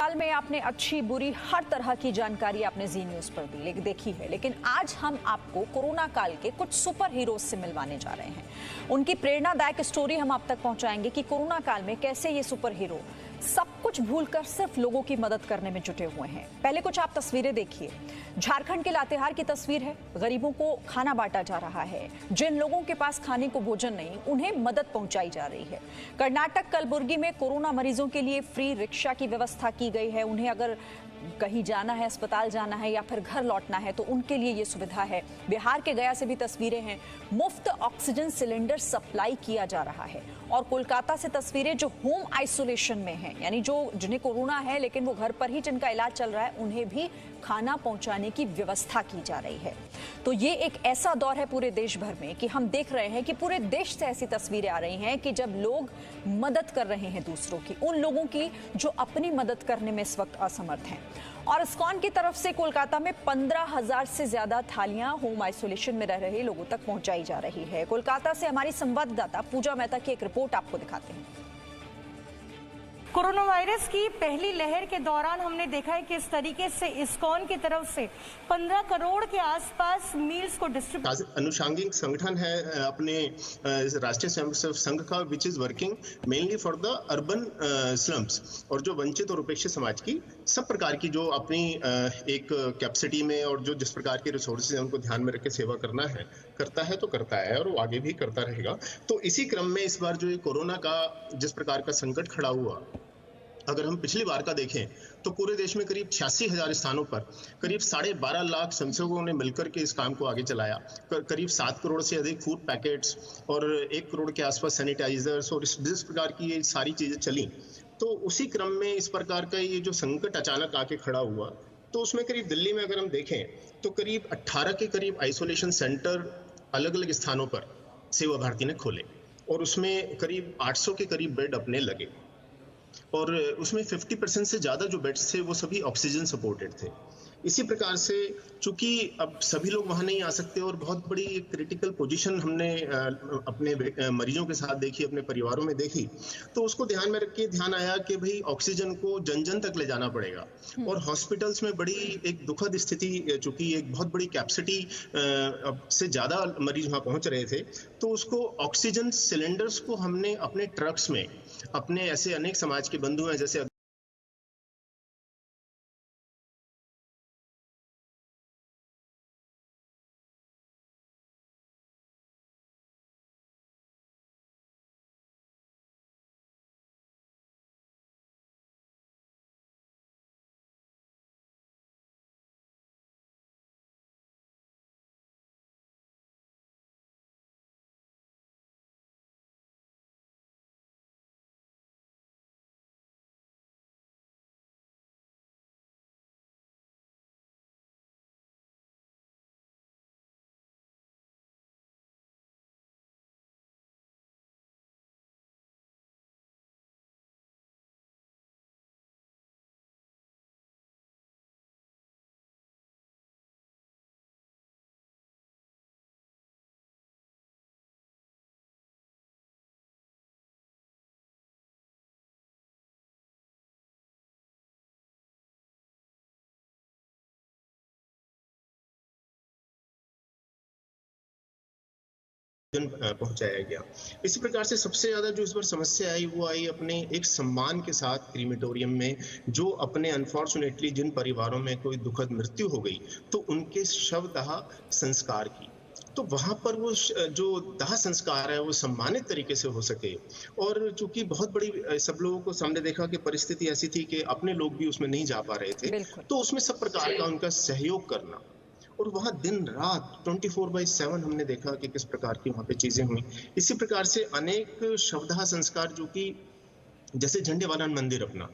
साल में आपने अच्छी बुरी हर तरह की जानकारी आपने जी न्यूज पर दी देखी है, लेकिन आज हम आपको कोरोना काल के कुछ सुपर हीरोज से मिलवाने जा रहे हैं। उनकी प्रेरणादायक स्टोरी हम आप तक पहुंचाएंगे कि कोरोना काल में कैसे ये सुपर हीरो सब कुछ भूलकर सिर्फ लोगों की मदद करने में जुटे हुए हैं। पहले कुछ आप तस्वीरें देखिए। झारखंड के लातेहार की तस्वीर है। गरीबों को खाना बांटा जा रहा है। जिन लोगों के पास खाने को भोजन नहीं, उन्हें मदद पहुंचाई जा रही है। कर्नाटक कलबुर्गी में कोरोना मरीजों के लिए फ्री रिक्शा की व्यवस्था की गई है। उन्हें अगर कहीं जाना है, अस्पताल जाना है या फिर घर लौटना है तो उनके लिए ये सुविधा है। बिहार के गया से भी तस्वीरें हैं। मुफ्त ऑक्सीजन सिलेंडर सप्लाई किया जा रहा है। और कोलकाता से तस्वीरें जो होम आइसोलेशन में हैं, यानी जो जिन्हें कोरोना है लेकिन वो घर पर ही जिनका इलाज चल रहा है, उन्हें भी खाना पहुंचाने की व्यवस्था की जा रही है। तो ये एक ऐसा दौर है पूरे देश भर में कि हम देख रहे हैं कि पूरे देश से ऐसी तस्वीरें आ रही हैं कि जब लोग मदद कर रहे हैं दूसरों की, उन लोगों की जो अपनी मदद करने में इस वक्त असमर्थ हैं। और इस्कॉन की तरफ से कोलकाता में 15,000 से ज्यादा थालियां होम आइसोलेशन में रह रहे लोगों तक पहुंचाई जा रही है। कोलकाता से हमारी संवाददाता पूजा मेहता की एक रिपोर्ट आपको दिखाते हैं। कोरोना वायरस की पहली लहर के दौरान हमने देखा है कि इस तरीके से इस्कॉन की तरफ से 15 करोड़ के आसपास मील्स को डिस्ट्रीब्यूट अनुषंगिक संगठन है अपने राष्ट्रीय स्वयंसेवक संघ का, which is working mainly for the urban slums, और जो वंचित और उपेक्षित समाज की सब प्रकार की जो अपनी एक कैपेसिटी में और जो जिस प्रकार के रिसोर्सेज हैं उनको ध्यान में रख के सेवा करना है, करता है तो करता है और वो आगे भी करता रहेगा। तो इसी क्रम में इस बार जो ये कोरोना का जिस प्रकार का संकट खड़ा हुआ, अगर हम पिछली बार का देखें तो पूरे देश में करीब 86,000 स्थानों पर करीब 12.5 लाख स्वयंसेवकों ने मिलकर के इस काम को आगे चलाया। करीब 7 करोड़ से अधिक फूड पैकेट्स और 1 करोड़ के आसपास सैनिटाइजर्स और जिस प्रकार की ये सारी चीजें चली, तो उसी क्रम में इस प्रकार का ये जो संकट अचानक आके खड़ा हुआ, तो उसमें करीब दिल्ली में अगर हम देखें तो करीब 18 के करीब आइसोलेशन सेंटर अलग अलग स्थानों पर सेवा भारती ने खोले और उसमें करीब 800 के करीब बेड अपने लगे और उसमें 50% से ज्यादा जो बेड्स थे वो सभी ऑक्सीजन सपोर्टेड थे। इसी प्रकार से चूंकि अब सभी लोग वहां नहीं आ सकते और बहुत बड़ी क्रिटिकल पोजीशन हमने अपने मरीजों के साथ देखी, अपने परिवारों में देखी, तो उसको ध्यान में रख के ध्यान आया कि भाई ऑक्सीजन को जन जन तक ले जाना पड़ेगा। और हॉस्पिटल्स में बड़ी एक दुखद स्थिति, चूंकि एक बहुत बड़ी कैपेसिटी से ज्यादा मरीज वहां पहुंच रहे थे, तो उसको ऑक्सीजन सिलेंडर्स को हमने अपने ट्रक्स में, अपने ऐसे अनेक समाज के बंधु हैं जैसे पहुंचाया गया। इसी प्रकार से सबसे ज्यादा जो इस बार समस्या आई वो आई अपने एक सम्मान के साथ क्रीमेटोरियम में, जो अपने अनफॉर्चुनेटली जिन परिवारों में कोई दुखद मृत्यु हो गई तो उनके शवदाह संस्कार की, तो वहां पर वो जो दाह संस्कार है वो सम्मानित तरीके से हो सके। और चूंकि बहुत बड़ी सब लोगों को सामने देखा कि परिस्थिति ऐसी थी कि अपने लोग भी उसमें नहीं जा पा रहे थे, तो उसमें सब प्रकार का उनका सहयोग करना, और वहां दिन रात 24/7 हमने देखा कि किस प्रकार की वहां पे चीजें हुई। इसी प्रकार से अनेक शवदाह संस्कार, जो कि जैसे झंडे वाला मंदिर अपना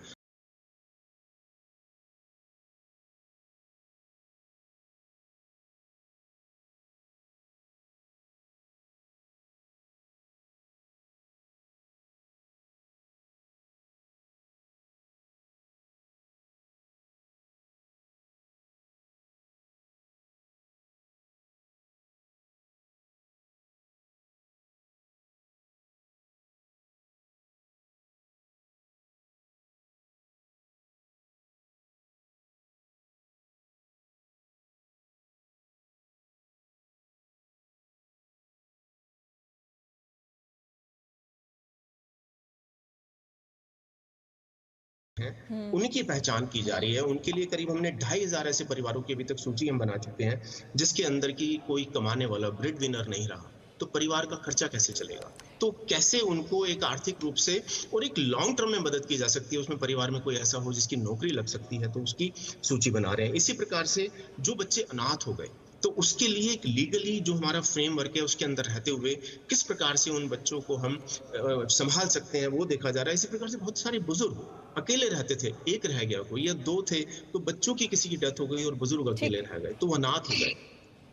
हैं उनकी पहचान की जा रही है। उनके लिए करीब हमने 2500 ऐसे परिवारों की अभी तक सूची हम बना चुके हैं जिसके अंदर की कोई कमाने वाला ब्रेड विनर नहीं रहा। तो परिवार का खर्चा कैसे चलेगा, तो कैसे उनको एक आर्थिक रूप से और एक लॉन्ग टर्म में मदद की जा सकती है। उसमें परिवार में कोई ऐसा हो जिसकी नौकरी लग सकती है तो उसकी सूची बना रहे हैं। इसी प्रकार से जो बच्चे अनाथ हो गए तो उसके लिए एक लीगली जो हमारा फ्रेमवर्क है उसके अंदर रहते हुए किस प्रकार से उन बच्चों को हम संभाल सकते हैं वो देखा जा रहा है। इसी प्रकार से बहुत सारे बुजुर्ग अकेले रहते थे, एक रह गया कोई या दो थे, तो बच्चों की किसी की डेथ हो गई और बुजुर्ग अकेले रह गए तो वो अनाथ हो गए।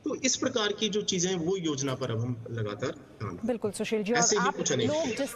तो इस प्रकार की जो चीजें वो योजना पर अब हम लगातार काम बिल्कुल सुशील जी, और ऐसे ही आप कुछ नहीं लोग जिस